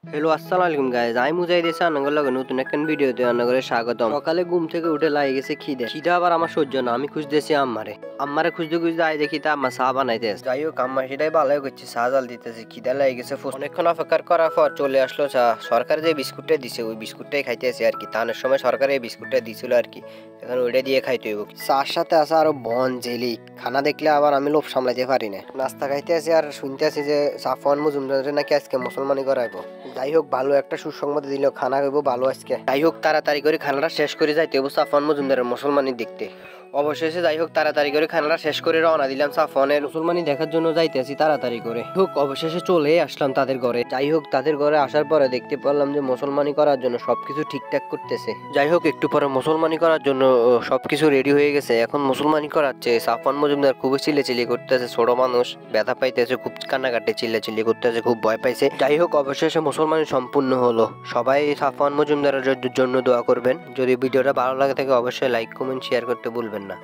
Hello আসসালামু আলাইকুম guys, আমি মুজাহিদ এসে আপনাদের লগে নতুন একটা ভিডিওতে আপনাদের স্বাগতম। সকালে ঘুম থেকে উঠে লাগে গেছে খিদা আবার আমার সহ্য না। আমি খুঁজতেছি আম্মারে খুঁজতে খুঁজতে আই দেখি তা আম্মা চা বানাইতেছে। যাই হোক আম্মা সেটাই ভালো করছে, চা জাল দিতেছে। খিদা লাগে গেছে, অনেকক্ষণ অপেক্ষা করার পর চলে আসলো চা। সরকার যে বিস্কুটটা দিছে ওই বিস্কুটটাই খাইতেছে আর কি। তানের সময় সরকার এই বিস্কুটটা দিছিল আর কি, এখন ওইটা দিয়ে খাইতে হইব। চার সাথে আছে আরো বন জেলি। খানা দেখলে আবার আমি লোভ সামলাইতে পারি না। নাস্তা খাইতে আছি আর শুনতে আছি যে সাফওয়ান মজুমদারের নাকি আজকে মুসলমানি করাইবো। যাই হোক ভালো একটা সুসংবাদ দিল, খানা খাইবো ভালো আজকে। যাই হোক তাড়াতাড়ি করে খানাটা শেষ করে যাইতে হইব সাফওয়ান মজুমদারের মুসলমানি দেখতে। অবশেষে যাই হোক তাড়াতাড়ি করে খানাটা শেষ করে রওনা দিলাম সাফওয়ানের মুসলমানি দেখার জন্য যাইতেছি তাড়াতাড়ি করে। হোক অবশেষে চলে আসলাম তাদের ঘরে। যাই হোক তাদের ঘরে আসার পরে দেখতে পেলাম যে মুসলমানি করার জন্য সবকিছু ঠিকঠাক করতেছে। যাই হোক একটু পরে মুসলমানি করার জন্য সবকিছু রেডি হয়ে গেছে। এখন মুসলমানি করাচ্ছে। সাফওয়ান মজুমদার খুবই চিল্লাচিল্লি করতেছে, ছোট মানুষ ব্যথা পাইতেছে, খুব কান্নাকাটি চিল্লাচিল্লি করতেছে, খুব ভয় পাইছে। যাই হোক অবশেষে মুসলমানি সম্পূর্ণ হলো। সবাই সাফওয়ান মজুমদারের জন্য দোয়া করবেন। যদি ভিডিওটা ভালো লাগে থাকে অবশ্যই লাইক কমেন্ট শেয়ার করতে ভুলবেন না।